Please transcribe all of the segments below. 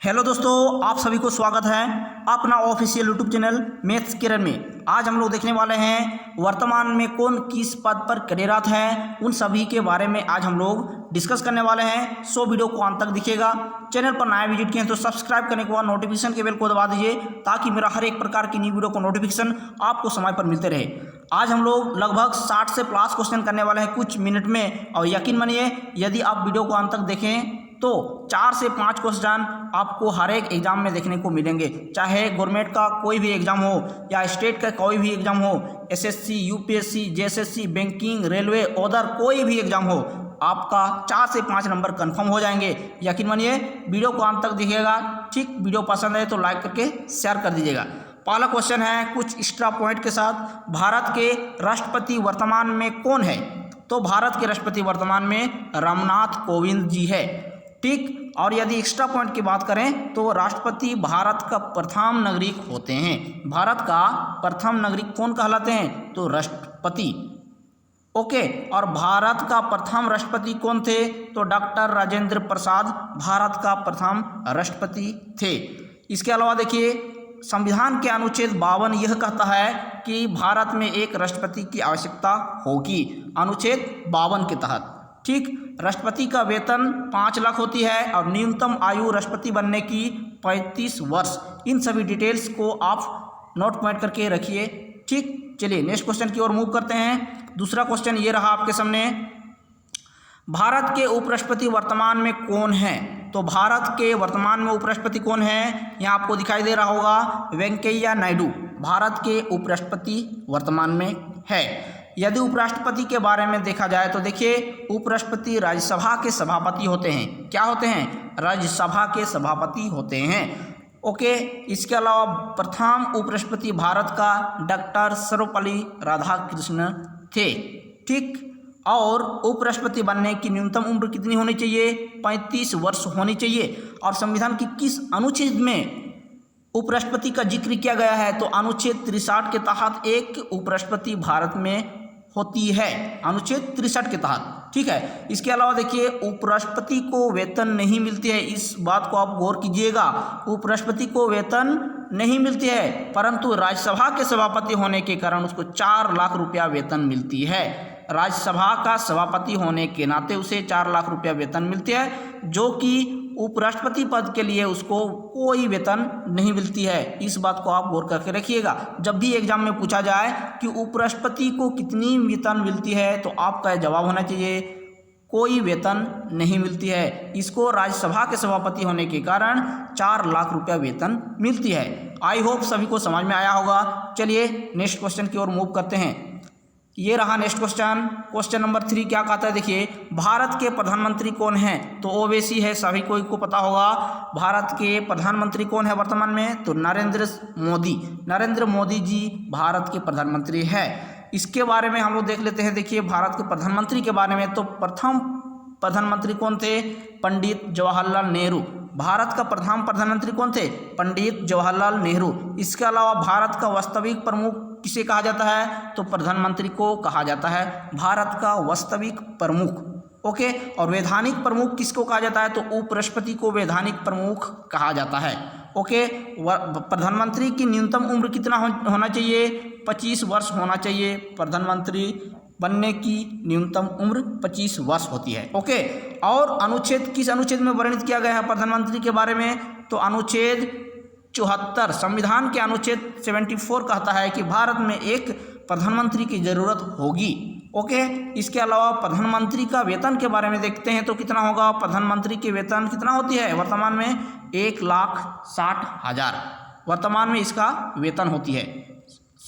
Hello दोस्तों, आप सभी को स्वागत है अपना ऑफिशियल यूट्यूब चैनल मैथ्स किरण में। आज हम लोग देखने वाले हैं वर्तमान में कौन किस पद पर कार्यरत है, उन सभी के बारे में आज हम लोग डिस्कस करने वाले हैं। सो वीडियो को अंत तक दिखेगा। चैनल पर नया विजिट किए हैं तो सब्सक्राइब करने के बाद नोटिफिकेशन के बेल को दबा दीजिए ताकि मेरा हर एक प्रकार की नई वीडियो को नोटिफिकेशन आपको समय पर मिलते रहे। आज हम लोग लगभग 60 से प्लस क्वेश्चन करने वाले हैं कुछ मिनट में, और यकीन मानिए यदि आप वीडियो को अंत तक देखें तो 4 से 5 क्वेश्चन आपको हर एक एग्जाम में देखने को मिलेंगे, चाहे गवर्नमेंट का कोई भी एग्जाम हो या स्टेट का कोई भी एग्जाम हो, SSC, UPSC, JSSC, banking, railway, other कोई भी एग्जाम हो, आपका 4 से 5 नंबर कंफर्म हो जाएंगे। यकीन मानिए वीडियो को अंत तक दिखेगा। ठीक, वीडियो पसंद है तो लाइक करके शेयर कर दीजिएगा। पहला क्वेश्चन है कुछ एक्स्ट्रा पॉइंट के साथ, भारत के राष्ट्रपति वर्तमान में कौन है? तो भारत के राष्ट्रपति वर्तमान में रामनाथ कोविंद जी है। ठीक, और यदि एक्स्ट्रा पॉइंट की बात करें तो राष्ट्रपति भारत का प्रथम नागरिक होते हैं। भारत का प्रथम नागरिक कौन कहलाते हैं? तो राष्ट्रपति। ओके, और भारत का प्रथम राष्ट्रपति कौन थे? तो डॉक्टर राजेंद्र प्रसाद भारत का प्रथम राष्ट्रपति थे। इसके अलावा देखिए, संविधान के अनुच्छेद 52 यह कहता है कि भारत में एक राष्ट्रपति की आवश्यकता होगी, अनुच्छेद 52 के तहत। ठीक, राष्ट्रपति का वेतन 5 लाख होती है और न्यूनतम आयु राष्ट्रपति बनने की 35 वर्ष। इन सभी डिटेल्स को आप नोट पॉइंट करके रखिए। ठीक, चलिए नेक्स्ट क्वेश्चन की ओर मूव करते हैं। दूसरा क्वेश्चन ये रहा आपके सामने, भारत के उपराष्ट्रपति वर्तमान में कौन है? तो भारत के वर्तमान में उपराष्ट्रपति कौन है? यहाँ आपको दिखाई दे रहा होगा, वेंकैया नायडू भारत के उपराष्ट्रपति वर्तमान में है। यदि उपराष्ट्रपति के बारे में देखा जाए तो देखिए, उपराष्ट्रपति राज्यसभा के सभापति होते हैं। क्या होते हैं? राज्यसभा के सभापति होते हैं। ओके, इसके अलावा प्रथम उपराष्ट्रपति भारत का डॉक्टर सर्वपल्ली राधाकृष्ण थे। ठीक, और उपराष्ट्रपति बनने की न्यूनतम उम्र कितनी होनी चाहिए? 35 वर्ष होनी चाहिए। और संविधान की किस अनुच्छेद में उपराष्ट्रपति का जिक्र किया गया है? तो अनुच्छेद 63 के तहत एक उपराष्ट्रपति भारत में होती है, अनुच्छेद 63 के तहत। ठीक है, इसके अलावा देखिए, उपराष्ट्रपति को वेतन नहीं मिलती है। इस बात को आप गौर कीजिएगा, उपराष्ट्रपति को वेतन नहीं मिलती है, परंतु राज्यसभा के सभापति होने के कारण उसको 4 लाख रुपया वेतन मिलती है। राज्यसभा का सभापति होने के नाते उसे 4 लाख रुपया वेतन मिलती है, जो कि उपराष्ट्रपति पद के लिए उसको कोई वेतन नहीं मिलती है। इस बात को आप गौर करके रखिएगा। जब भी एग्जाम में पूछा जाए कि उपराष्ट्रपति को कितनी वेतन मिलती है, तो आपका जवाब होना चाहिए कोई वेतन नहीं मिलती है। इसको राज्यसभा के सभापति होने के कारण 4 लाख रुपया वेतन मिलती है। आई होप सभी को समझ में आया होगा। चलिए नेक्स्ट क्वेश्चन की ओर मूव करते हैं। ये रहा नेक्स्ट क्वेश्चन। क्वेश्चन नंबर 3 क्या कहता है? देखिए, भारत के प्रधानमंत्री कौन हैं? तो ओवैसी है, सभी को पता होगा। भारत के प्रधानमंत्री कौन है वर्तमान में? तो नरेंद्र मोदी। नरेंद्र मोदी जी भारत के प्रधानमंत्री है। इसके बारे में हम लोग देख लेते हैं। देखिए, भारत के प्रधानमंत्री के बारे में, तो प्रथम प्रधानमंत्री कौन थे? पंडित जवाहरलाल नेहरू। भारत का प्रथम प्रधानमंत्री कौन थे? पंडित जवाहरलाल नेहरू। इसके अलावा भारत का वास्तविक प्रमुख किसे कहा जाता है? तो प्रधानमंत्री को कहा जाता है भारत का वास्तविक प्रमुख। ओके, और वैधानिक प्रमुख किसको कहा जाता है? तो उपराष्ट्रपति को वैधानिक प्रमुख कहा जाता है। ओके, प्रधानमंत्री की न्यूनतम उम्र कितना होना चाहिए? 25 वर्ष होना चाहिए। प्रधानमंत्री बनने की न्यूनतम उम्र 25 वर्ष होती है। ओके, और अनुच्छेद किस अनुच्छेद में वर्णित किया गया है प्रधानमंत्री के बारे में? तो अनुच्छेद 74, संविधान के अनुच्छेद 74 कहता है कि भारत में एक प्रधानमंत्री की जरूरत होगी। ओके, इसके अलावा प्रधानमंत्री का वेतन के बारे में देखते हैं तो कितना होगा? प्रधानमंत्री की वेतन कितना होती है वर्तमान में? 1,60,000 वर्तमान में इसका वेतन होती है।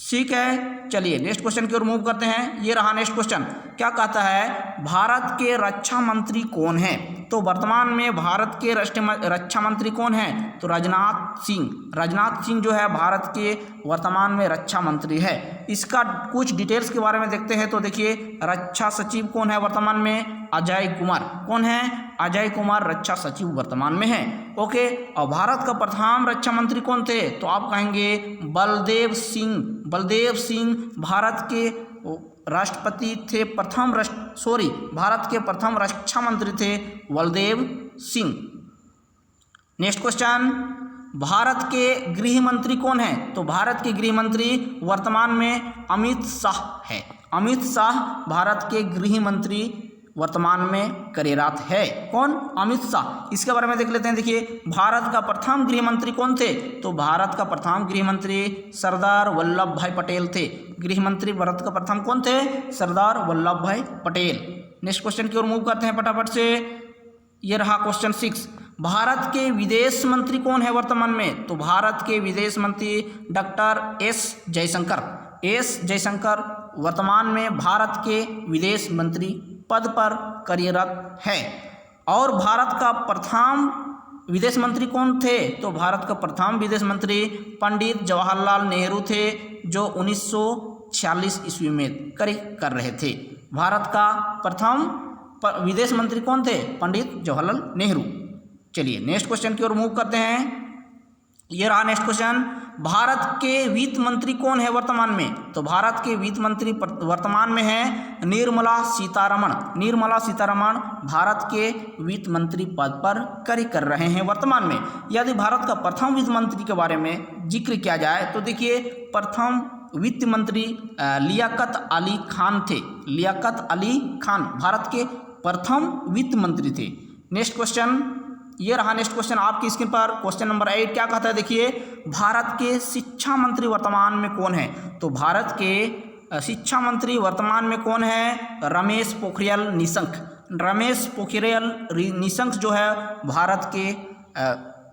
ठीक है, चलिए नेक्स्ट क्वेश्चन की ओर मूव करते हैं। ये रहा नेक्स्ट क्वेश्चन। क्या कहता है? भारत के रक्षा मंत्री कौन है? तो वर्तमान में भारत के रक्षा मंत्री कौन है? तो राजनाथ सिंह। राजनाथ सिंह जो है भारत के वर्तमान में रक्षा मंत्री है। इसका कुछ डिटेल्स के बारे में देखते हैं तो देखिए, रक्षा सचिव कौन है वर्तमान में? अजय कुमार। कौन है? अजय कुमार रक्षा सचिव वर्तमान में है। ओके, और भारत का प्रथम रक्षा मंत्री कौन थे? तो आप कहेंगे बलदेव सिंह। बलदेव सिंह भारत के राष्ट्रपति थे, भारत के प्रथम रक्षा मंत्री थे बलदेव सिंह। नेक्स्ट क्वेश्चन, भारत के गृह मंत्री कौन है? तो भारत के गृह मंत्री वर्तमान में अमित शाह है। अमित शाह भारत के गृह मंत्री वर्तमान में कार्यरत है। कौन? अमित शाह। इसके बारे में देख लेते हैं। देखिए, भारत का प्रथम गृह मंत्री कौन थे? तो भारत का प्रथम गृह मंत्री सरदार वल्लभ भाई पटेल थे। गृह मंत्री भारत का प्रथम कौन थे? सरदार वल्लभ भाई पटेल। नेक्स्ट क्वेश्चन की ओर मूव करते हैं फटाफट से। ये रहा क्वेश्चन 6, भारत के विदेश मंत्री कौन है वर्तमान में? तो भारत के विदेश मंत्री doctor S Jaishankar. S Jaishankar वर्तमान में भारत के विदेश मंत्री पद पर कार्यरत है। और भारत का प्रथम विदेश मंत्री कौन थे? तो भारत का प्रथम विदेश मंत्री पंडित जवाहरलाल नेहरू थे, जो 1946 ईस्वी में कार्य कर रहे थे। भारत का प्रथम विदेश मंत्री कौन थे? पंडित जवाहरलाल नेहरू। चलिए नेक्स्ट क्वेश्चन की ओर मूव करते हैं। ये रहा नेक्स्ट क्वेश्चन, भारत के वित्त मंत्री कौन है वर्तमान में? तो भारत के वित्त मंत्री वर्तमान में है निर्मला सीतारमण। निर्मला सीतारमण भारत के वित्त मंत्री पद पर कार्य कर रहे हैं वर्तमान में। यदि भारत का प्रथम वित्त मंत्री के बारे में जिक्र किया जाए तो देखिए, प्रथम वित्त मंत्री लियाकत अली खान थे। लियाकत अली खान भारत के प्रथम वित्त मंत्री थे। नेक्स्ट क्वेश्चन, ये रहा नेक्स्ट क्वेश्चन आपकी स्क्रीन पर। क्वेश्चन नंबर 8 क्या कहता है? देखिए, भारत के शिक्षा मंत्री वर्तमान में कौन है? तो भारत के शिक्षा मंत्री वर्तमान में कौन है? रमेश पोखरियाल निशंक। रमेश पोखरियाल निशंक जो है भारत के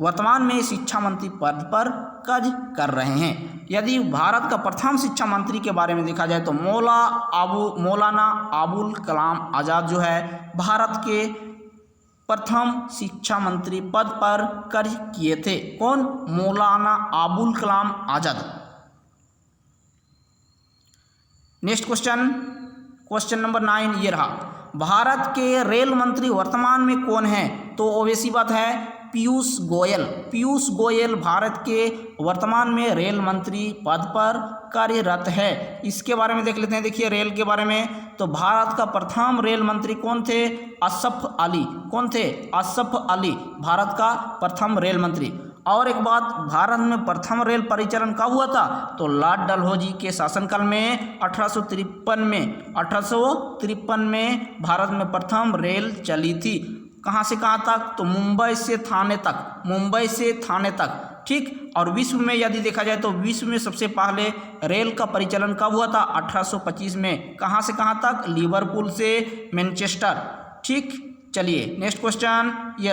वर्तमान में शिक्षा मंत्री पद पर कार्य कर रहे हैं। यदि भारत का प्रथम शिक्षा मंत्री के बारे में देखा जाए तो मौलाना अबुल कलाम आज़ाद जो है भारत के प्रथम शिक्षा मंत्री पद पर कार्य किए थे। कौन? Maulana Abul Kalam Azad. Next question, question number 9 ये रहा, भारत के रेल मंत्री वर्तमान में कौन है? तो ओवैसी बात है पीयूष गोयल। पीयूष गोयल भारत के वर्तमान में रेल मंत्री पद पर कार्यरत है। इसके बारे में देख लेते हैं। देखिए, रेल के बारे में तो भारत का प्रथम रेल मंत्री कौन थे? असफ अली। कौन थे? असफ अली भारत का प्रथम रेल मंत्री। और एक बात, भारत में प्रथम रेल परिचालन कब हुआ था? तो लॉर्ड डलहौजी के शासनकाल में 1853 में भारत में प्रथम रेल चली थी। कहाँ से कहाँ तक? तो मुंबई से थाने तक। मुंबई से थाने तक, ठीक। और विश्व में यदि देखा जाए तो विश्व में सबसे पहले रेल का परिचालन कब हुआ था? 1825 में। कहाँ से कहाँ तक? लिवरपूल से मैनचेस्टर, ठीक। चलिए नेक्स्ट क्वेश्चन ये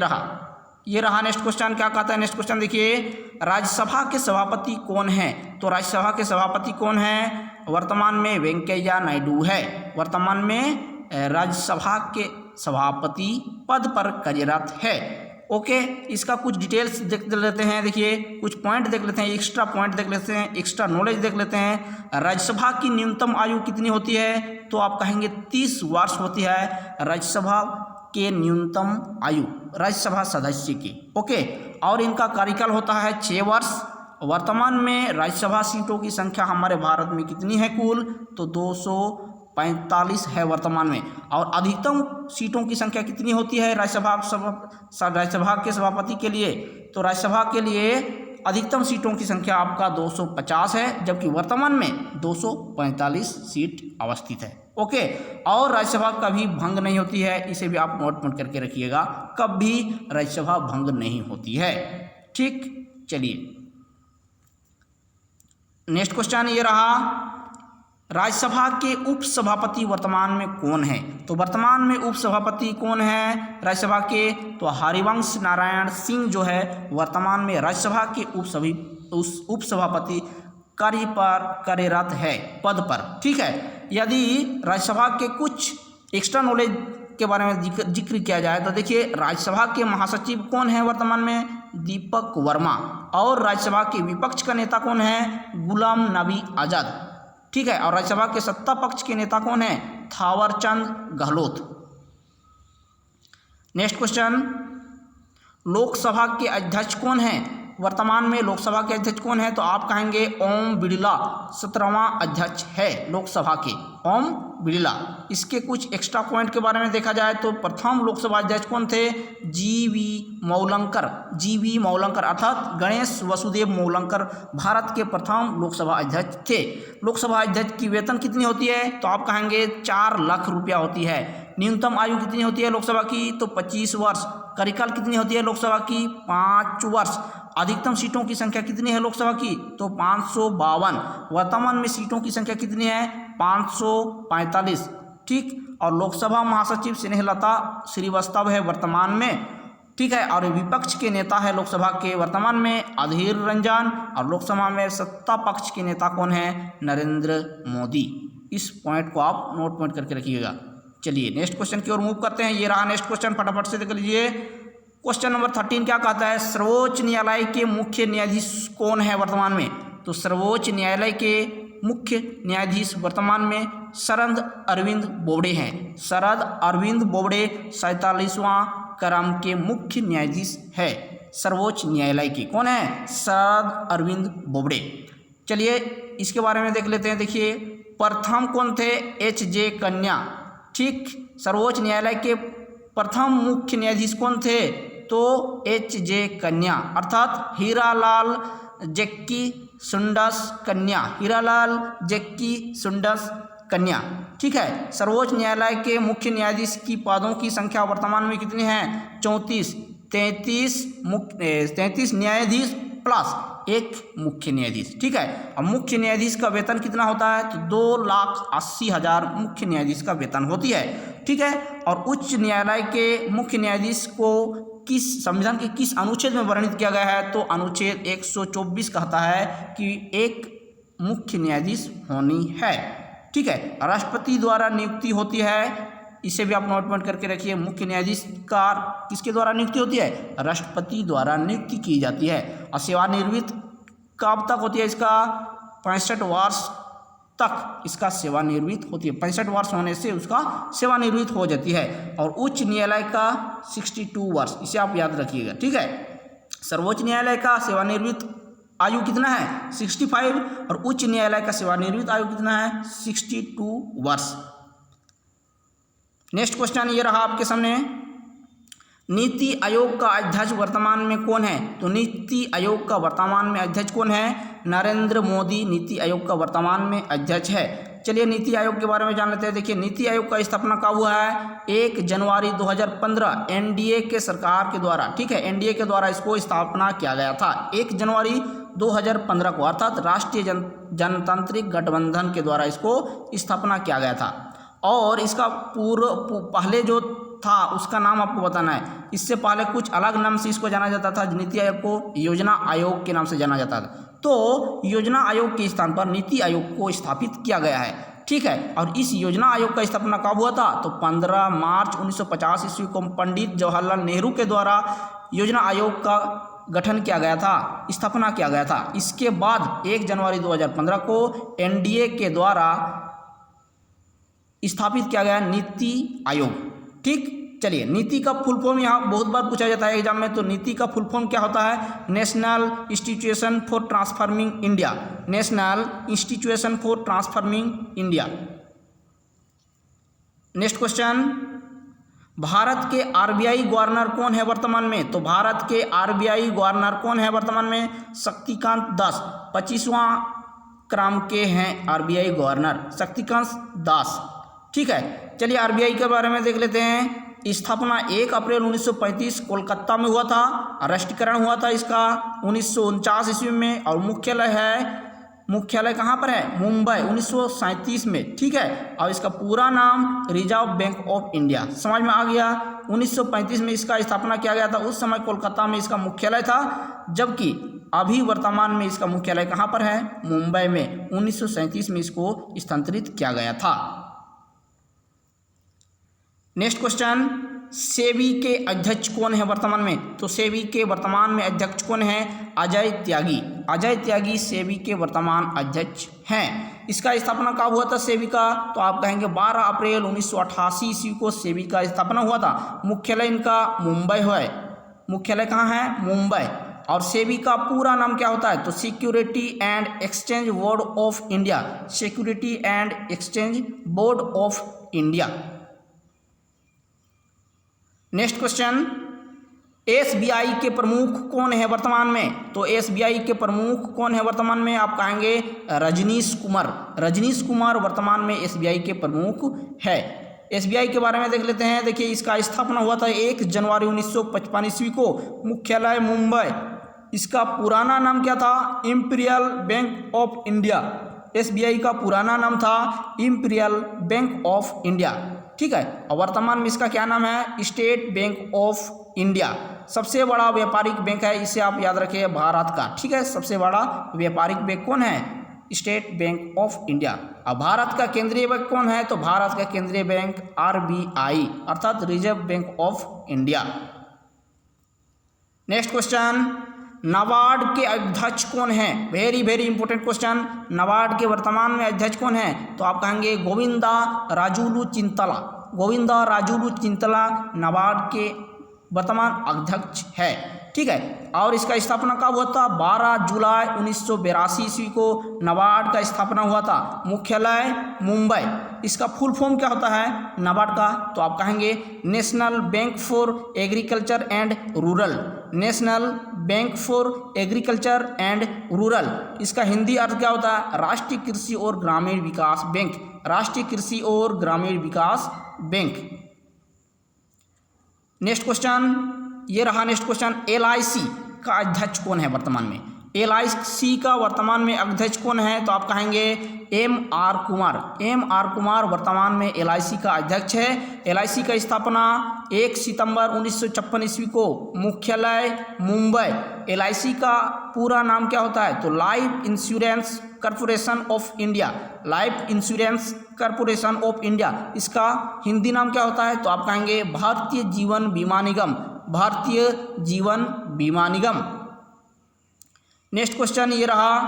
रहा नेक्स्ट क्वेश्चन। क्या कहता है नेक्स्ट क्वेश्चन? देखिए, राज्यसभा के सभापति कौन है? तो राज्यसभा के सभापति कौन है? वर्तमान में वेंकैया नायडू है। वर्तमान में राज्यसभा के सभापति पद पर कार्यरत है। ओके, इसका कुछ डिटेल्स देख लेते हैं। देखिए, कुछ पॉइंट देख लेते हैं, एक्स्ट्रा पॉइंट देख लेते हैं, एक्स्ट्रा नॉलेज देख लेते हैं। राज्यसभा की न्यूनतम आयु कितनी होती है? तो आप कहेंगे 30 वर्ष होती है राज्यसभा के न्यूनतम आयु राज्यसभा सदस्य की। ओके, और इनका कार्यकाल होता है 6 वर्ष। वर्तमान में राज्यसभा सीटों की संख्या हमारे भारत में कितनी है कुल? तो 245 है वर्तमान में। और अधिकतम सीटों की संख्या कितनी होती है राज्यसभा के सभापति के लिए? तो राज्यसभा के लिए अधिकतम सीटों की संख्या आपका 250 है, जबकि वर्तमान में 245 सीट अवस्थित है। ओके, और राज्यसभा कभी भंग नहीं होती है, इसे भी आप नोट करके रखिएगा, कभी राज्यसभा भंग नहीं होती है, ठीक। चलिए नेक्स्ट क्वेश्चन ये रहा, राज्यसभा के उपसभापति वर्तमान में कौन है? तो वर्तमान में उपसभापति कौन है राज्यसभा के? तो हरिवंश नारायण सिंह जो है वर्तमान में राज्यसभा के उपसभापति कार्यरत है पद पर, ठीक है। यदि राज्यसभा के कुछ एक्स्ट्रा नॉलेज के बारे में जिक्र किया जाए तो देखिए, राज्यसभा के महासचिव कौन है वर्तमान में? दीपक वर्मा। और राज्यसभा के विपक्ष का नेता कौन है? गुलाम नबी आज़ाद, ठीक है। और राज्यसभा के सत्ता पक्ष के नेता कौन है? थावरचंद गहलोत। नेक्स्ट क्वेश्चन, लोकसभा के अध्यक्ष कौन है? वर्तमान में लोकसभा के अध्यक्ष कौन है? तो आप कहेंगे ओम बिड़ला 17वां अध्यक्ष है लोकसभा के, ओम बिड़ला। इसके कुछ एक्स्ट्रा पॉइंट के बारे में देखा जाए तो प्रथम लोकसभा अध्यक्ष कौन थे? जी.वी. मौलंकर, जी.वी. मौलंकर अर्थात गणेश वसुदेव मौलंकर भारत के प्रथम लोकसभा अध्यक्ष थे। लोकसभा अध्यक्ष की वेतन कितनी होती है? तो आप कहेंगे 4 लाख रुपया होती है। न्यूनतम आयु कितनी होती है लोकसभा की? तो 25 वर्ष। कार्यकाल कितनी होती है लोकसभा की? 5 वर्ष। अधिकतम सीटों की संख्या कितनी है लोकसभा की? तो 552। वर्तमान में सीटों की संख्या कितनी है? 545। ठीक, और लोकसभा महासचिव स्नेहलता श्रीवास्तव है वर्तमान में। ठीक है, और विपक्ष के नेता है लोकसभा के वर्तमान में अधीर रंजन, और लोकसभा में सत्ता पक्ष के नेता कौन है? नरेंद्र मोदी। इस पॉइंट को आप नोट करके रखिएगा। चलिए नेक्स्ट क्वेश्चन की ओर मूव करते हैं। ये रहा नेक्स्ट क्वेश्चन, फटाफट से देख लीजिए। क्वेश्चन नंबर 13 क्या कहता है? सर्वोच्च न्यायालय के मुख्य न्यायाधीश कौन है वर्तमान में? तो सर्वोच्च न्यायालय के मुख्य न्यायाधीश वर्तमान में शरद अरविंद बोबड़े हैं। शरद अरविंद बोबड़े 47वां क्रम के मुख्य न्यायाधीश है सर्वोच्च न्यायालय के। कौन है? शरद अरविंद बोबड़े। चलिए इसके बारे में देख लेते हैं। देखिए प्रथम कौन थे? एच.जे. कन्या। ठीक, सर्वोच्च न्यायालय के प्रथम मुख्य न्यायाधीश कौन थे? तो एच.जे. कन्या अर्थात हीरालाल जक्की सुंदस कन्या, हीरालाल जक्की सुंदस कन्या। ठीक है, सर्वोच्च न्यायालय के मुख्य न्यायाधीश की पदों की संख्या वर्तमान में कितनी है? 34। 33 न्यायाधीश प्लस एक मुख्य न्यायाधीश। ठीक है, अब मुख्य न्यायाधीश का वेतन कितना होता है? तो 2,80,000 मुख्य न्यायाधीश का वेतन होती है। ठीक है, और उच्च न्यायालय के मुख्य न्यायाधीश को किस संविधान के किस अनुच्छेद में वर्णित किया गया है? तो अनुच्छेद 124 कहता है कि एक मुख्य न्यायाधीश होनी है। ठीक है, राष्ट्रपति द्वारा नियुक्ति होती है, इसे भी आप नोट करके रखिए। मुख्य न्यायाधीश का किसके द्वारा नियुक्ति होती है? राष्ट्रपति द्वारा नियुक्ति की जाती है। और सेवानिवृत्त कब तक होती है इसका? 65 वर्ष तक इसका सेवानिवृत्त होती है। 65 वर्ष होने से उसका सेवानिवृत्त हो जाती है। और उच्च न्यायालय का 62 वर्ष, इसे आप याद रखिएगा। ठीक है, सर्वोच्च न्यायालय का सेवानिवृत्त आयु कितना है? 65, और उच्च न्यायालय का सेवानिवृत्त आयु कितना है? 62 वर्ष। नेक्स्ट क्वेश्चन ये रहा आपके सामने। नीति आयोग का अध्यक्ष वर्तमान में कौन है? तो नीति आयोग का वर्तमान में अध्यक्ष कौन है? नरेंद्र मोदी नीति आयोग का वर्तमान में अध्यक्ष है। चलिए नीति आयोग के बारे में जान लेते हैं। देखिए नीति आयोग का स्थापना कब हुआ है? 1 जनवरी 2015 एनडीए के सरकार के द्वारा। ठीक है, एनडीए के द्वारा इसको स्थापना किया गया था 1 जनवरी 2015 को, अर्थात राष्ट्रीय जनतांत्रिक गठबंधन के द्वारा इसको स्थापना किया गया था। और इसका पहले जो था उसका नाम आपको बताना है। इससे पहले कुछ अलग नाम से इसको जाना जाता था। नीति आयोग को योजना आयोग के नाम से जाना जाता था। तो योजना आयोग के स्थान पर नीति आयोग को स्थापित किया गया है। ठीक है, और इस योजना आयोग का स्थापना कब हुआ था? तो 15 मार्च 1950 ईस्वी को पंडित जवाहरलाल नेहरू के द्वारा योजना आयोग का गठन किया गया था, स्थापना किया गया था। इसके बाद 1 जनवरी 2015 को एनडीए के द्वारा स्थापित किया गया नीति आयोग। ठीक, चलिए नीति का फुल फॉर्म यहाँ बहुत बार पूछा जाता है एग्जाम में। तो नीति का फुल फॉर्म क्या होता है? National institution for transforming India, national institution for transforming India. Next question, Bharat के आरबीआई गवर्नर कौन है वर्तमान में? तो भारत के आरबीआई गवर्नर कौन है वर्तमान में? शक्तिकांत दास 25वां क्रम के हैं आरबीआई गवर्नर, शक्तिकांत दास। ठीक है, चलिए आरबीआई के बारे में देख लेते हैं। स्थापना 1 अप्रैल 1935 कोलकाता में हुआ था। राष्ट्रीयकरण हुआ था इसका 1949 ईस्वी में। और मुख्यालय कहाँ पर है? मुंबई 1937 में। ठीक है, और इसका पूरा नाम रिजर्व बैंक ऑफ इंडिया। समझ में आ गया? 1935 में इसका स्थापना किया गया था। उस समय कोलकाता में इसका मुख्यालय था, जबकि अभी वर्तमान में इसका मुख्यालय कहाँ पर है? मुंबई में। 1937 में इसको स्थानांतरित किया गया था। नेक्स्ट क्वेश्चन, सेबी के अध्यक्ष कौन है वर्तमान में? तो सेबी के वर्तमान में अध्यक्ष कौन है? अजय त्यागी। अजय त्यागी सेबी के वर्तमान अध्यक्ष हैं। इसका स्थापना कब हुआ था सेबी का? तो आप कहेंगे 12 अप्रैल 1988 ईस्वी को सेबी का स्थापना हुआ था। मुख्यालय इनका मुंबई है। मुख्यालय कहाँ है? मुंबई। और सेबी का पूरा नाम क्या होता है? तो security and exchange board of India, security and exchange board of India. Next question, SBI के प्रमुख कौन है वर्तमान में? तो एसबीआई के प्रमुख कौन है वर्तमान में? आप कहेंगे रजनीश कुमार। रजनीश कुमार वर्तमान में एसबीआई के प्रमुख है। एसबीआई के बारे में देख लेते हैं। देखिए, इसका स्थापना हुआ था 1 जनवरी 1955 ईस्वी को, मुख्यालय मुंबई। इसका पुराना नाम क्या था? Imperial bank of India. SBI का पुराना नाम था इंपीरियल बैंक ऑफ इंडिया, ठीक है। और वर्तमान में इसका क्या नाम है? State bank of India. सबसे बड़ा व्यापारिक बैंक है, इसे आप याद रखिए, भारत का, ठीक है। सबसे बड़ा व्यापारिक बैंक कौन है? State bank of India. अब भारत का केंद्रीय बैंक कौन है? तो भारत का केंद्रीय बैंक आरबीआई अर्थात reserve bank of India. Next question, NABARD के अध्यक्ष कौन है? Very very important question. NABARD के वर्तमान में अध्यक्ष कौन है? तो आप कहेंगे गोविंदा राजुलू चिंतला। गोविंदा राजुलू चिंतला नाबार्ड के वर्तमान अध्यक्ष है, ठीक है। और इसका स्थापना कब हुआ था? 12 जुलाई 1982 ईस्वी को नाबार्ड का स्थापना हुआ था, मुख्यालय मुंबई। इसका फुल फॉर्म क्या होता है नाबार्ड का? तो आप कहेंगे national bank for agriculture and rural. National bank for agriculture and rural. इसका हिंदी अर्थ क्या होता है? राष्ट्रीय कृषि और ग्रामीण विकास बैंक। राष्ट्रीय कृषि और ग्रामीण विकास बैंक। नेक्स्ट क्वेश्चन, ये रहा नेक्स्ट क्वेश्चन, एलआईसी का अध्यक्ष कौन है वर्तमान में? एलआईसी का वर्तमान में अध्यक्ष कौन है? तो आप कहेंगे एम.आर. कुमार। एम.आर. कुमार वर्तमान में एलआईसी का अध्यक्ष है। एलआईसी का स्थापना 1 सितंबर 1956 ईस्वी को, मुख्यालय मुंबई। एलआईसी का पूरा नाम क्या होता है? तो life insurance corporation of India. Life insurance corporation of India. इसका हिंदी नाम क्या होता है? तो आप कहेंगे भारतीय जीवन बीमा निगम। भारतीय जीवन बीमा निगम। नेक्स्ट क्वेश्चन ये रहा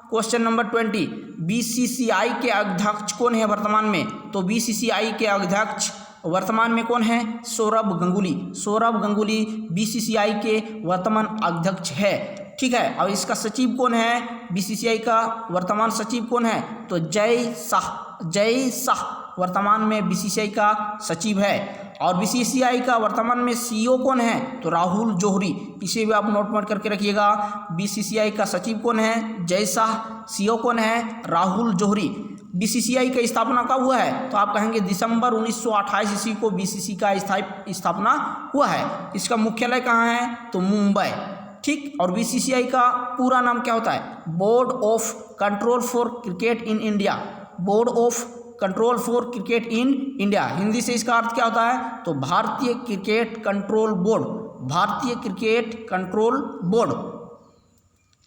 क्वेश्चन नंबर 20, बीसीसीआई के अध्यक्ष कौन है वर्तमान में? तो बीसीसीआई के अध्यक्ष वर्तमान में कौन है? सौरभ गंगुली। सौरभ गंगुली बीसीसीआई के वर्तमान अध्यक्ष है, ठीक है। और इसका सचिव कौन है? बीसीसीआई का वर्तमान सचिव कौन है? तो जय शाह। जय शाह वर्तमान में बीसीसीआई का सचिव है। और बीसीसीआई का वर्तमान में सीईओ कौन है? तो राहुल जौहरी। इसे भी आप नोट करके रखिएगा। बीसीसीआई का सचिव कौन है? जय शाह। सीईओ कौन है? राहुल जौहरी। बीसीसीआई का स्थापना कब हुआ है? तो आप कहेंगे दिसंबर 1928 ईस्वी को बीसीसी का स्थापना हुआ है। इसका मुख्यालय कहाँ है? तो मुंबई, ठीक। और बीसीसीआई का पूरा नाम क्या होता है? Board of control for cricket in India. Board of control for cricket in India. Hindi से इसका अर्थ क्या होता है? तो भारतीय क्रिकेट कंट्रोल बोर्ड। भारतीय क्रिकेट कंट्रोल बोर्ड।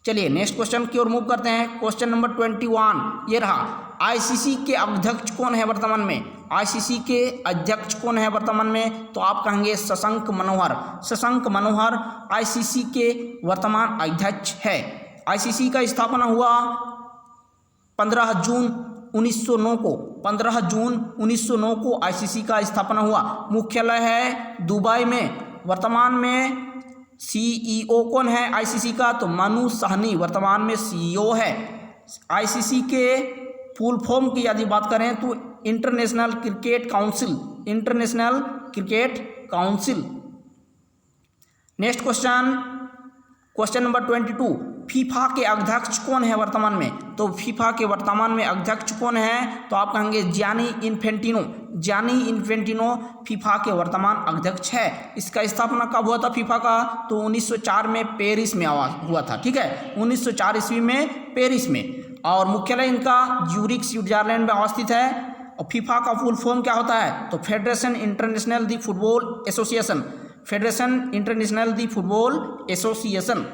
चलिए नेक्स्ट क्वेश्चन की ओर मूव करते हैं। क्वेश्चन नंबर 21 ये रहा, आईसीसी के अध्यक्ष कौन है वर्तमान में? आईसीसी के अध्यक्ष कौन है वर्तमान में? तो आप कहेंगे शशांक मनोहर। शशांक मनोहर आईसीसी के वर्तमान अध्यक्ष है। आईसीसी का स्थापना हुआ 15 जून 1909 को। 15 जून 1909 को आईसीसी का स्थापना हुआ। मुख्यालय है दुबई में। वर्तमान में सीईओ कौन है आईसीसी का? तो मनु साहनी वर्तमान में सीईओ है। आईसीसी के फुल फॉर्म की यदि बात करें तो international cricket council. International cricket council. Next question, question number 22, FIFA के अध्यक्ष कौन है वर्तमान में? तो फीफा के वर्तमान में अध्यक्ष कौन है? तो आप कहेंगे Gianni Infantino. Gianni Infantino FIFA के वर्तमान अध्यक्ष है। इसका स्थापना कब हुआ था फीफा का? तो 1904 में पेरिस में हुआ था, ठीक है। 1904 ईस्वी में पेरिस में। और मुख्यालय इनका ज्यूरिख स्विट्जरलैंड में अवस्थित है। और फीफा का फुल फॉर्म क्या होता है? तो federation international de football association. Federation international de football association.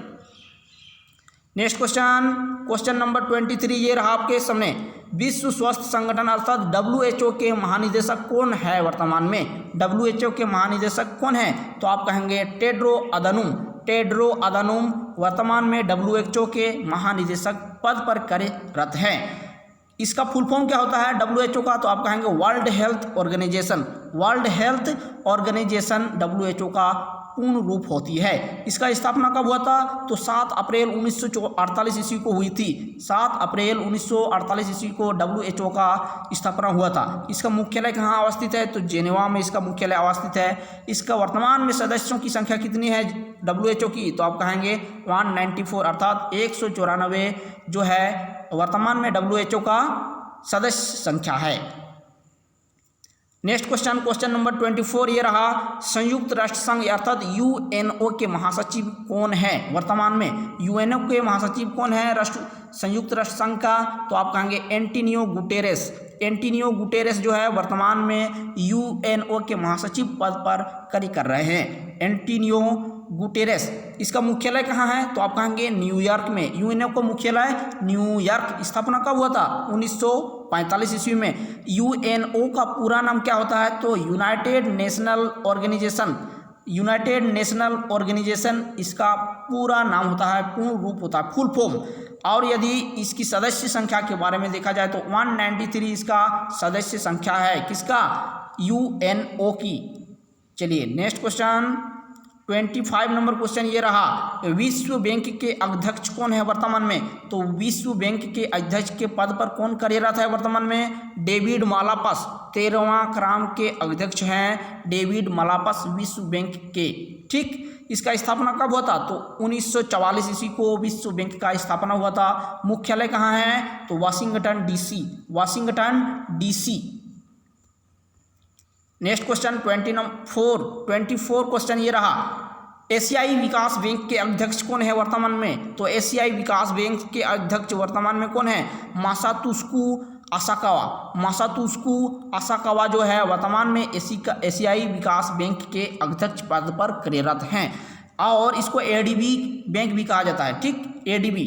Next question, question number 23 ये रहा आपके सामने, विश्व स्वास्थ्य संगठन अर्थात WHO के महानिदेशक कौन है वर्तमान में? WHO के महानिदेशक कौन है? तो आप कहेंगे टेड्रो अदनोम। टेड्रो अदनोम वर्तमान में WHO के महानिदेशक पद पर कार्यरत हैं। इसका फुल फॉर्म क्या होता है WHO का? तो आप कहेंगे world health organisation. World health organisation WHO का पूर्ण रूप होती है। इसका स्थापना कब हुआ था? तो 7 अप्रैल 1948 ईस्वी को हुई थी। 7 अप्रैल 1948 ईस्वी को WHO का स्थापना हुआ था। इसका मुख्यालय कहाँ अवस्थित है? तो जेनेवा में इसका मुख्यालय अवस्थित है। इसका वर्तमान में सदस्यों की संख्या कितनी है WHO की? तो आप कहेंगे 194 अर्थात 194 जो है वर्तमान में WHO का सदस्य संख्या है। नेक्स्ट क्वेश्चन नंबर 24 ये रहा, संयुक्त राष्ट्र संघ अर्थात UNO के महासचिव कौन है वर्तमान में? UNO के महासचिव कौन है राष्ट्र संयुक्त राष्ट्र संघ का? तो आप कहेंगे एंटोनियो गुटेरेस। एंटोनियो गुटेरेस जो है वर्तमान में UNO के महासचिव पद पर कार्य कर रहे हैं। Antonio Guterres. इसका मुख्यालय कहाँ है? तो आप कहेंगे न्यूयॉर्क में। UNO का मुख्यालय न्यूयॉर्क। स्थापना कब हुआ था? 1945 ईस्वी में। UNO का पूरा नाम क्या होता है? तो united national organisation. United national organisation इसका पूरा नाम होता है, पूर्ण रूप होता है, फुल फॉर्म। और यदि इसकी सदस्य संख्या के बारे में देखा जाए तो 193 इसका सदस्य संख्या है। किसका? UNO की। चलिए नेक्स्ट क्वेश्चन 25 नंबर क्वेश्चन ये रहा, विश्व बैंक के अध्यक्ष कौन है वर्तमान में? तो विश्व बैंक के अध्यक्ष के पद पर कौन कार्यरत है वर्तमान में? डेविड मालापास 13वां क्रम के अध्यक्ष हैं डेविड मालापास विश्व बैंक के। ठीक, इसका स्थापना कब हुआ था? तो 1944 ईस्वी को विश्व बैंक का स्थापना हुआ था। मुख्यालय कहाँ है? तो Washington DC। Washington DC। Next question 24 question ये रहा, एशियाई विकास बैंक के अध्यक्ष कौन है वर्तमान में? तो एशियाई विकास बैंक के अध्यक्ष वर्तमान में कौन है? मासातुस्कु असाकावा। मासातुस्कु असाकावा जो है वर्तमान में एशियाई विकास बैंक के अध्यक्ष पद पर कार्यरत हैं। और इसको ADB बैंक भी कहा जाता है। ठीक, ADB।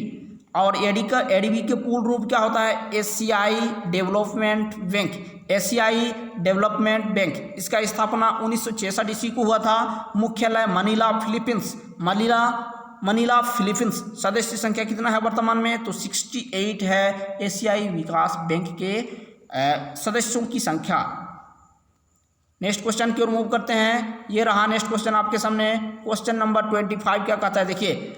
और ADB के पूर्ण रूप क्या होता है? एशियाई डेवलपमेंट बैंक। एशियाई डेवलपमेंट बैंक। इसका स्थापना 1966 ईस्वी को हुआ था। मुख्यालय मनीला, फिलीपींस। Manila Philippines. सदस्य संख्या कितना है वर्तमान में? तो 68 है एशियाई विकास बैंक के सदस्यों की संख्या। नेक्स्ट क्वेश्चन की ओर मूव करते हैं। ये रहा नेक्स्ट क्वेश्चन आपके सामने। क्वेश्चन नंबर 25 क्या कहता है? देखिए,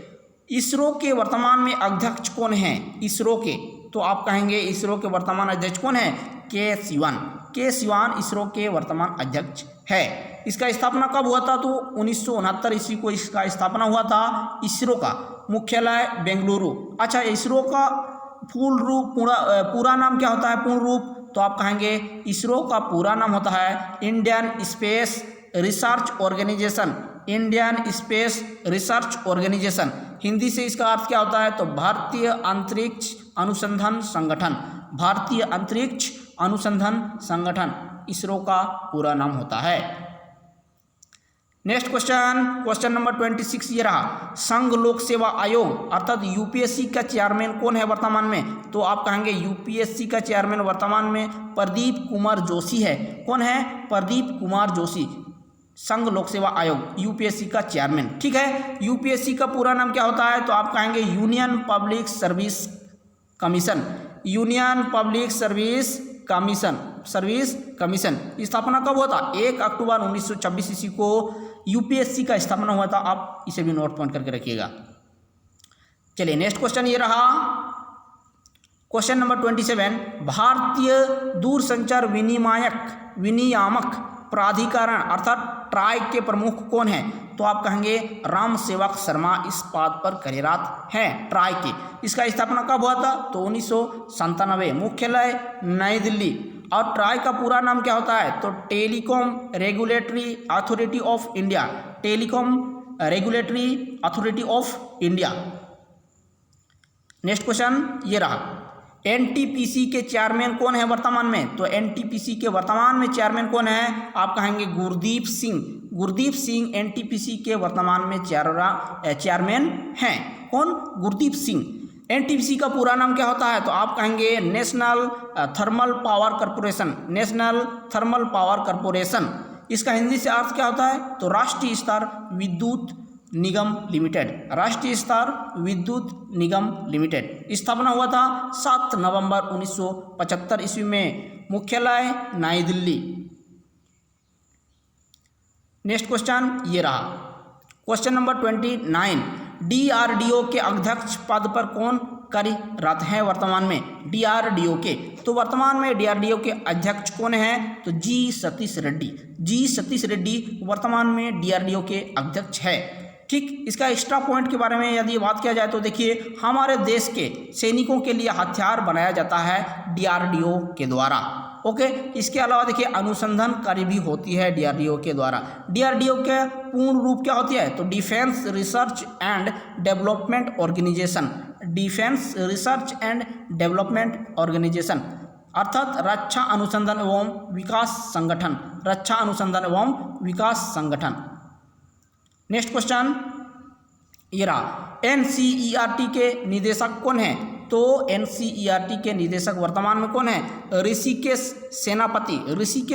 इसरो के वर्तमान में अध्यक्ष कौन है? इसरो के। तो आप कहेंगे इसरो के वर्तमान अध्यक्ष कौन है? के सिवान इसरो के वर्तमान अध्यक्ष है। इसका स्थापना कब हुआ था? तो 1969 ईस्वी को इसका स्थापना हुआ था। इसरो का मुख्यालय बेंगलुरु। अच्छा, इसरो का पूरा नाम क्या होता है? पूर्ण रूप। तो आप कहेंगे इसरो का पूरा नाम होता है Indian space research organisation. Indian space research organisation. Hindi से इसका अर्थ क्या होता है? तो भारतीय अंतरिक्ष अनुसंधान संगठन। भारतीय अंतरिक्ष अनुसंधान संगठन इसरो का पूरा नाम होता है। नेक्स्ट क्वेश्चन नंबर 26 ये रहा, संघ लोक सेवा आयोग अर्थात UPSC का चेयरमैन कौन है वर्तमान में? तो आप कहेंगे UPSC का चेयरमैन वर्तमान में प्रदीप कुमार जोशी है। कौन है? प्रदीप कुमार जोशी। संघ लोक सेवा आयोग UPSC का चेयरमैन। ठीक है, UPSC का पूरा नाम क्या होता है? तो आप कहेंगे union public service commission. Union public service commission. स्थापना कब हुआ था? 1 अक्टूबर 1926 ईस्वी को UPSC का स्थापना हुआ था। आप इसे भी नोट पॉइंट करके रखिएगा। चलिए नेक्स्ट क्वेश्चन ये रहा, क्वेश्चन नंबर 27, भारतीय दूरसंचार विनियामक प्राधिकरण अर्थात ट्राई के प्रमुख कौन है? तो आप कहेंगे राम सेवक शर्मा इस पद पर कार्यरत हैं ट्राई के। इसका स्थापना कब हुआ था? तो 1997। मुख्यालय नई दिल्ली। और ट्राई का पूरा नाम क्या होता है? तो telecom regulatory authority of India. Telecom regulatory authority of India. Next question ये रहा, NTPC के चेयरमैन कौन है वर्तमान में? तो NTPC के वर्तमान में चेयरमैन कौन है? आप कहेंगे गुरदीप सिंह NTPC के वर्तमान में चेयरमैन हैं। कौन? गुरदीप सिंह। NTPC का पूरा नाम क्या होता है? तो आप कहेंगे national thermal power corporation. National thermal power corporation. इसका हिंदी से अर्थ क्या होता है? तो राष्ट्रीय स्तर विद्युत निगम लिमिटेड। राष्ट्रीय स्तर विद्युत निगम लिमिटेड। स्थापना हुआ था 7 नवंबर 1975 ईस्वी में। मुख्यालय नई दिल्ली। नेक्स्ट क्वेश्चन ये रहा, क्वेश्चन नंबर 29, DRDO के अध्यक्ष पद पर कौन कार्यरत है वर्तमान में? DRDO के, तो वर्तमान में DRDO के अध्यक्ष कौन हैं? तो जी सतीश रेड्डी वर्तमान में DRDO के अध्यक्ष है। ठीक, इसका एक्स्ट्रा पॉइंट के बारे में यदि बात किया जाए तो देखिए, हमारे देश के सैनिकों के लिए हथियार बनाया जाता है DRDO के द्वारा। ओके, इसके अलावा देखिए अनुसंधान कार्य भी होती है DRDO के द्वारा। DRDO के पूर्ण रूप क्या होती है? तो defence research and development organisation, defence research and development organisation अर्थात रक्षा अनुसंधान एवं विकास संगठन, रक्षा अनुसंधान एवं विकास संगठन। नेक्स्ट क्वेश्चन ये रहा, NCERT के निदेशक कौन है? तो NCERT के निदेशक वर्तमान में कौन है? ऋषिकेश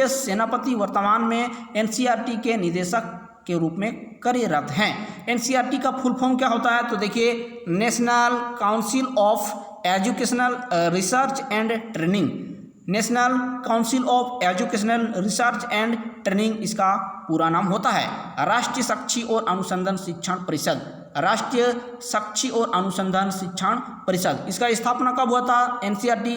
सेनापति वर्तमान में NCERT के निदेशक के रूप में कार्यरत हैं। NCERT का फुल फॉर्म क्या होता है? तो देखिए, national council of educational research and training, national council of educational research and training इसका पूरा नाम होता है। राष्ट्रीय साक्षी और अनुसंधान शिक्षण परिषद, राष्ट्रीय साक्षी और अनुसंधान शिक्षण परिषद, इसका स्थापना कब हुआ था? NCERT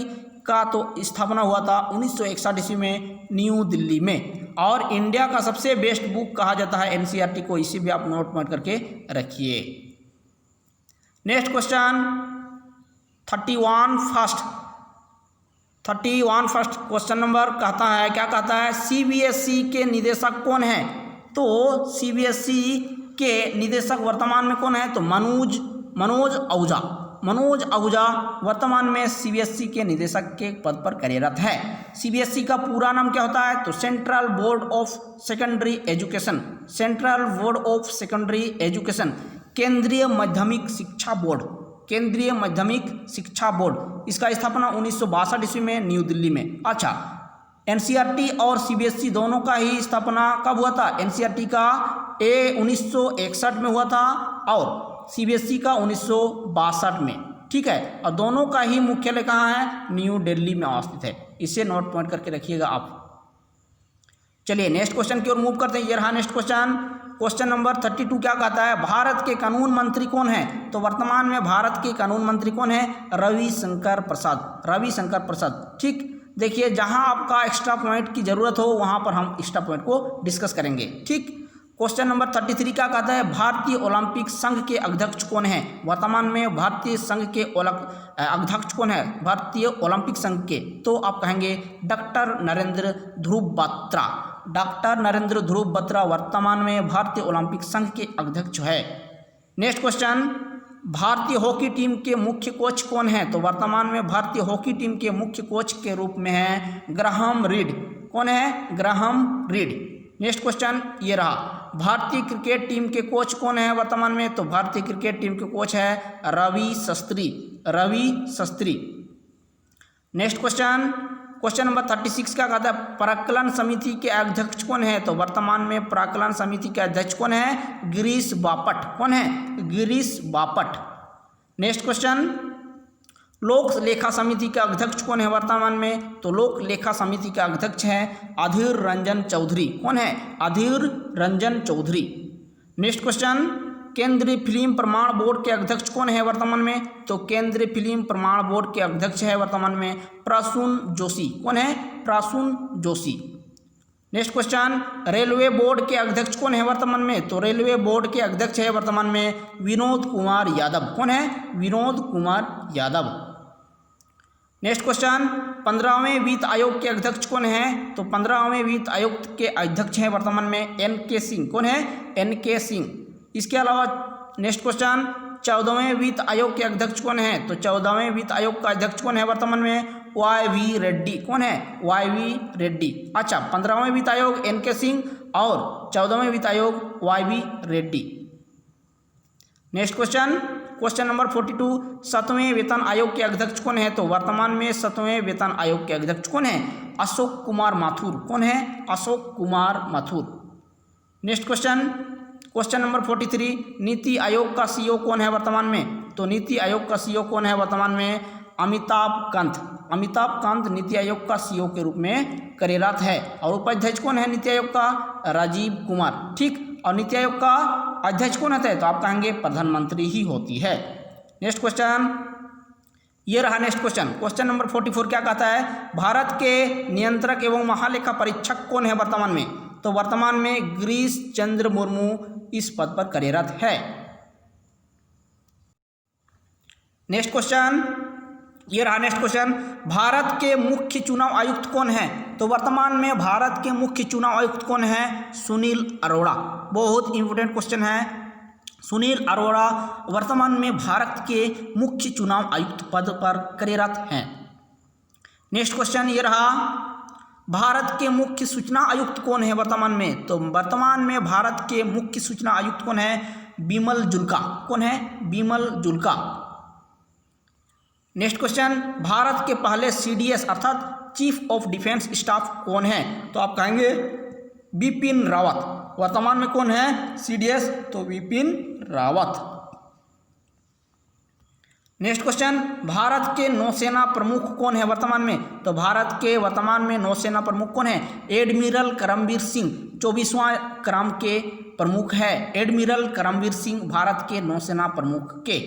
का तो स्थापना हुआ था 1961 ईस्वी में न्यू दिल्ली में, और इंडिया का सबसे बेस्ट बुक कहा जाता है NCERT को, इसी भी आप नोट करके रखिए। Next question 31 first question number कहता है, क्या कहता है? CBSE के निदेशक कौन है? तो CBSE के निदेशक वर्तमान में कौन है? तो मनोज आहूजा वर्तमान में CBSE के निदेशक के पद पर कार्यरत है। CBSE का पूरा नाम क्या होता है? तो central board of secondary education, central board of secondary education, केंद्रीय माध्यमिक शिक्षा बोर्ड, केंद्रीय माध्यमिक शिक्षा बोर्ड, इसका स्थापना 1962 ईस्वी में न्यू दिल्ली में। अच्छा, NCERT और CBSE दोनों का ही स्थापना कब हुआ था? NCERT का 1961 में हुआ था और CBSE का 1962 में। ठीक है, और दोनों का ही मुख्यालय कहाँ है? न्यू दिल्ली में अवस्थित है। इसे नोट पॉइंट करके रखिएगा आप। चलिए नेक्स्ट क्वेश्चन की ओर मूव करते हैं। ये रहा नेक्स्ट क्वेश्चन नंबर 32 क्या कहता है? भारत के कानून मंत्री कौन है? तो वर्तमान में भारत के कानून मंत्री कौन है? रविशंकर प्रसाद। ठीक, देखिए जहां आपका एक्स्ट्रा पॉइंट की जरूरत हो वहां पर हम एक्स्ट्रा पॉइंट को डिस्कस करेंगे। ठीक, क्वेश्चन नंबर 33 क्या कहता है? भारतीय ओलंपिक संघ के अध्यक्ष कौन है? वर्तमान में भारतीय संघ के अध्यक्ष कौन है? भारतीय ओलंपिक संघ के, तो आप कहेंगे डॉक्टर नरेंद्र ध्रुव बत्रा वर्तमान में भारतीय ओलंपिक संघ के अध्यक्ष है। नेक्स्ट क्वेश्चन, भारतीय हॉकी टीम के मुख्य कोच कौन है? तो वर्तमान में भारतीय हॉकी टीम के मुख्य कोच के रूप में है ग्राहम रीड। कौन है? Graham read. नेक्स्ट क्वेश्चन ये रहा, भारतीय क्रिकेट टीम के कोच कौन है वर्तमान में? तो भारतीय क्रिकेट टीम के कोच है Ravi Shastri. Next question number 36 क्या कहता है? प्राक्कलन समिति के अध्यक्ष कौन है? तो वर्तमान में प्राक्कलन समिति के अध्यक्ष कौन है? गिरीश बापट। कौन है? गिरीश बापट। नेक्स्ट क्वेश्चन, लोक लेखा समिति के अध्यक्ष कौन है वर्तमान में? तो लोक लेखा समिति के अध्यक्ष हैं अधीर रंजन चौधरी। कौन है? अधीर रंजन चौधरी। नेक्स्ट क्वेश्चन, केंद्रीय फिल्म प्रमाण बोर्ड के अध्यक्ष कौन है वर्तमान में? तो केंद्रीय फिल्म प्रमाण बोर्ड के अध्यक्ष है वर्तमान में प्रसून जोशी। कौन है? Prasoon Joshi. Next question, railway board के अध्यक्ष कौन है वर्तमान में? तो रेलवे बोर्ड के अध्यक्ष है वर्तमान में विनोद कुमार यादव। कौन है? विनोद कुमार यादव। नेक्स्ट क्वेश्चन, 15वें वित्त आयोग के अध्यक्ष कौन है? तो 15वें वित्त आयोग के अध्यक्ष हैं वर्तमान में NK सिंह। कौन है? NK सिंह। इसके अलावा नेक्स्ट क्वेश्चन, 14वें वित्त आयोग के अध्यक्ष कौन है? तो 14वें वित्त आयोग का अध्यक्ष कौन है वर्तमान में? YV रेड्डी। कौन है? YV रेड्डी। अच्छा, 15वें वित्त आयोग NK सिंह और 14वें वित्त आयोग YV Reddy. Next question number 42, 7वें वेतन आयोग के अध्यक्ष कौन है? तो वर्तमान में 7वें वेतन आयोग के अध्यक्ष कौन है? अशोक कुमार माथुर। कौन है? Ashok Kumar Mathur. Next question number 43, NITI Aayog का CEO कौन है वर्तमान में? तो नीति आयोग का CEO कौन है वर्तमान में? अमिताभ कांत। अमिताभ कांत नीति आयोग का सीईओ के रूप में कार्यरत है। और उपाध्यक्ष कौन है नीति आयोग का? राजीव कुमार। ठीक, और नीति आयोग का अध्यक्ष कौन होता है? तो आप कहेंगे प्रधानमंत्री ही होती है। नेक्स्ट क्वेश्चन, ये रहा नेक्स्ट क्वेश्चन। क्वेश्चन नंबर 44 क्या कहता है? भारत के नियंत्रक एवं महालेखा परीक्षक कौन है वर्तमान में? तो वर्तमान में गिरीश चंद्र मुर्मू इस पद पर कार्यरत है। नेक्स्ट क्वेश्चन, ये रहा नेक्स्ट क्वेश्चन। भारत के मुख्य चुनाव आयुक्त कौन है? तो वर्तमान में भारत के मुख्य चुनाव आयुक्त कौन है? सुनील अरोड़ा। बहुत इंपॉर्टेंट क्वेश्चन है। सुनील अरोड़ा वर्तमान में भारत के मुख्य चुनाव आयुक्त पद पर कार्यरत हैं। नेक्स्ट क्वेश्चन ये रहा, भारत के मुख्य सूचना आयुक्त कौन है वर्तमान में? तो वर्तमान में भारत के मुख्य सूचना आयुक्त कौन है? बिमल जुल्का। कौन है? बिमल जुल्का। नेक्स्ट क्वेश्चन, भारत के पहले सीडीएस अर्थात चीफ ऑफ डिफेंस स्टाफ कौन है? तो आप कहेंगे बिपिन रावत। वर्तमान में कौन है सीडीएस? तो बिपिन रावत। नेक्स्ट क्वेश्चन, भारत के नौसेना प्रमुख कौन है वर्तमान में? तो भारत के वर्तमान में नौसेना प्रमुख कौन है? एडमिरल करमबीर सिंह 24वां क्रम के प्रमुख है। एडमिरल करमबीर सिंह भारत के नौसेना प्रमुख के।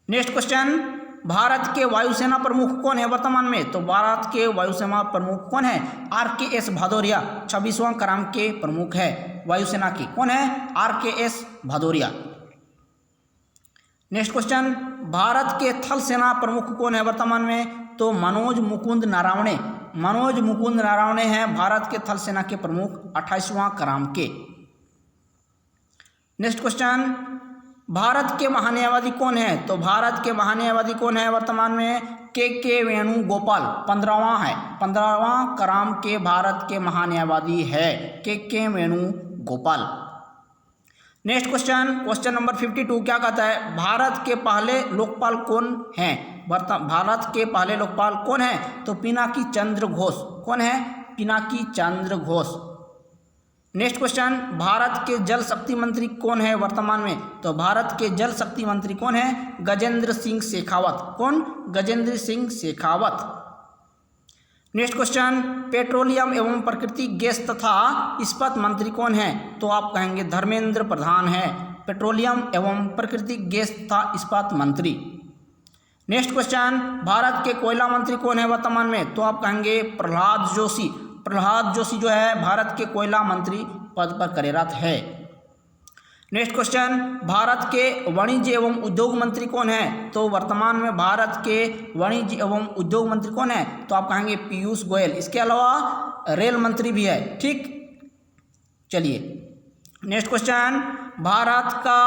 नेक्स्ट क्वेश्चन, भारत के वायुसेना प्रमुख कौन है वर्तमान में? तो भारत के वायुसेना प्रमुख कौन है? RKS भदौरिया 26वां क्रम के प्रमुख है वायुसेना के। कौन है? RKS Bhadauria. Next question, Bharat के थल सेना प्रमुख कौन है वर्तमान में? तो मनोज मुकुंद नरावणे। मनोज मुकुंद नरावणे हैं भारत के थल सेना के प्रमुख 28वां क्रम के। नेक्स्ट क्वेश्चन, भारत के महान्यायवादी कौन है? तो भारत के महान्यायवादी कौन है वर्तमान में? के वेणुगोपाल 15वां है। 15वां क्रम के भारत के महान्यायवादी है के Venugopal. Next question, question number 52 क्या कहता है? भारत के पहले लोकपाल कौन हैं? भारत के पहले लोकपाल कौन है? तो पिनाकी चंद्र घोष। कौन है? पिनाकी चंद्र घोष। नेक्स्ट क्वेश्चन, भारत के जल शक्ति मंत्री कौन है वर्तमान में? तो भारत के जल शक्ति मंत्री कौन है? गजेंद्र सिंह शेखावत। कौन? Gajendra Singh Shekhawat. Next question, petroleum एवं प्राकृतिक गैस तथा इस्पात मंत्री कौन है? तो आप कहेंगे धर्मेंद्र प्रधान है पेट्रोलियम एवं प्राकृतिक गैस तथा इस्पात मंत्री। नेक्स्ट क्वेश्चन, भारत के कोयला मंत्री कौन है वर्तमान में? तो आप कहेंगे प्रहलाद जोशी। प्रहलाद जोशी जो है भारत के कोयला मंत्री पद पर कार्यरत है। नेक्स्ट क्वेश्चन, भारत के वाणिज्य एवं उद्योग मंत्री कौन है? तो वर्तमान में भारत के वाणिज्य एवं उद्योग मंत्री कौन है? तो आप कहेंगे पीयूष गोयल। इसके अलावा रेल मंत्री भी है। ठीक, चलिए नेक्स्ट क्वेश्चन, भारत का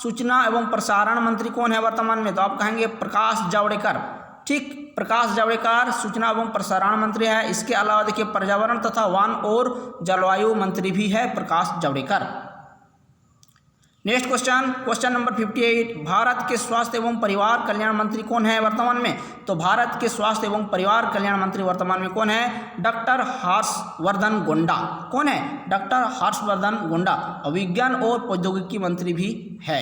सूचना एवं प्रसारण मंत्री कौन है वर्तमान में? तो आप कहेंगे प्रकाश जावड़ेकर। ठीक, प्रकाश जावड़ेकर सूचना एवं प्रसारण मंत्री है। इसके अलावा देखिए पर्यावरण तथा वन और जलवायु मंत्री भी है Prakash Javadekar. Next question, question number 58, Bharat के स्वास्थ्य एवं परिवार कल्याण मंत्री कौन है वर्तमान में? तो भारत के स्वास्थ्य एवं परिवार कल्याण मंत्री वर्तमान में कौन है? डॉक्टर हर्षवर्धन गोंडा। कौन है? डॉक्टर हर्षवर्धन गोंडा। विज्ञान और प्रौद्योगिकी मंत्री भी है।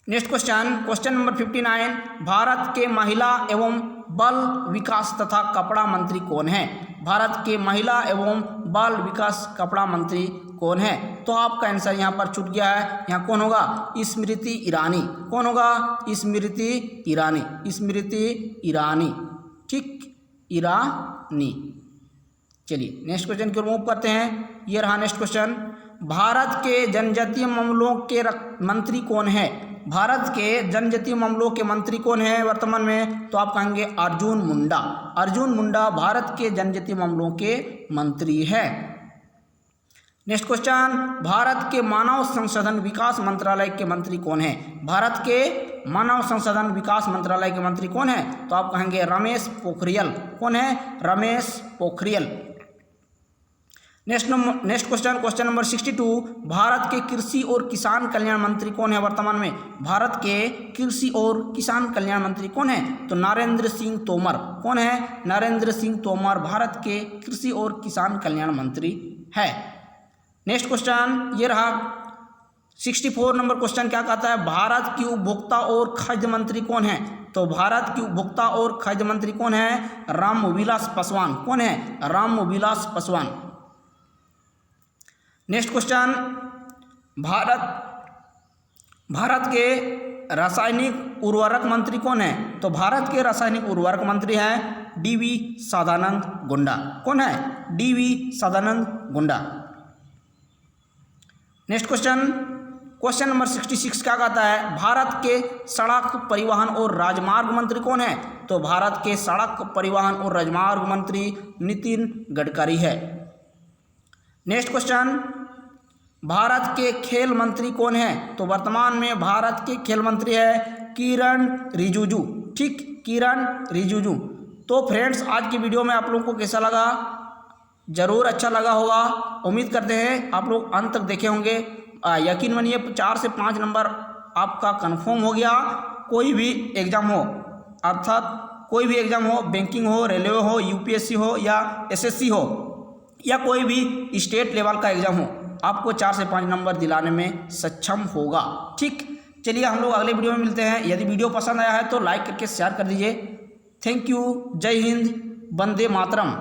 Next question, question number 59, Bharat के महिला एवं बाल विकास तथा कपड़ा मंत्री कौन है? भारत के महिला एवं बाल विकास कपड़ा मंत्री कौन है? तो आपका आंसर यहाँ पर छूट गया है। यहाँ कौन होगा? स्मृति ईरानी। कौन होगा? स्मृति ईरानी। स्मृति ईरानी। ठीक, ईरानी। चलिए नेक्स्ट क्वेश्चन की ओर मूव करते हैं। ये रहा नेक्स्ट क्वेश्चन, भारत के जनजातीय मामलों के मंत्री कौन है? भारत के जनजातीय मामलों के मंत्री कौन है वर्तमान में? तो आप कहेंगे अर्जुन मुंडा। अर्जुन मुंडा भारत के जनजातीय मामलों के मंत्री है। नेक्स्ट क्वेश्चन, भारत के मानव संसाधन विकास मंत्रालय के मंत्री कौन है? भारत के मानव संसाधन विकास मंत्रालय के मंत्री कौन है? तो आप कहेंगे रमेश पोखरियाल। कौन है? Ramesh Pokhriyal. Next question, question number 62, Bharat के कृषि और किसान कल्याण मंत्री कौन है वर्तमान में? भारत के कृषि और किसान कल्याण मंत्री कौन है? तो नरेंद्र सिंह तोमर। कौन है? नरेंद्र सिंह तोमर भारत के कृषि और किसान कल्याण मंत्री है। नेक्स्ट क्वेश्चन ये रहा, 64 नंबर क्वेश्चन क्या कहता है, भारत की उपभोक्ता और खाद्य मंत्री कौन है? तो भारत की उपभोक्ता और खाद्य मंत्री कौन है? रामविलास पासवान। कौन है? रामविलास पासवान। नेक्स्ट क्वेश्चन, भारत के रासायनिक उर्वरक मंत्री कौन है? तो भारत के रासायनिक उर्वरक मंत्री हैं डीवी सदानंद गौड़ा। कौन है? DV Sadananda Gowda. Next question number 66 क्या कहता है, भारत के सड़क परिवहन और राजमार्ग मंत्री कौन है? तो भारत के सड़क परिवहन और राजमार्ग मंत्री नितिन गडकरी है। नेक्स्ट क्वेश्चन, भारत के खेल मंत्री कौन है? तो वर्तमान में भारत के खेल मंत्री है किरण रिजिजू। ठीक, किरण रिजिजू। तो फ्रेंड्स, आज की वीडियो में आप लोगों को कैसा लगा? जरूर अच्छा लगा होगा। उम्मीद करते हैं आप लोग अंत तक देखे होंगे। यकीन मानिए 4 से 5 नंबर आपका कंफर्म हो गया। कोई भी एग्ज़ाम हो, अर्थात कोई भी एग्ज़ाम हो, बैंकिंग हो, रेलवे हो, यूपीएससी हो या एसएससी हो या कोई भी स्टेट लेवल का एग्ज़ाम हो, आपको 4 से 5 नंबर दिलाने में सक्षम होगा। ठीक, चलिए हम लोग अगले वीडियो में मिलते हैं। यदि वीडियो पसंद आया है तो लाइक करके शेयर कर दीजिए। Thank you. जय हिंद, वंदे मातरम।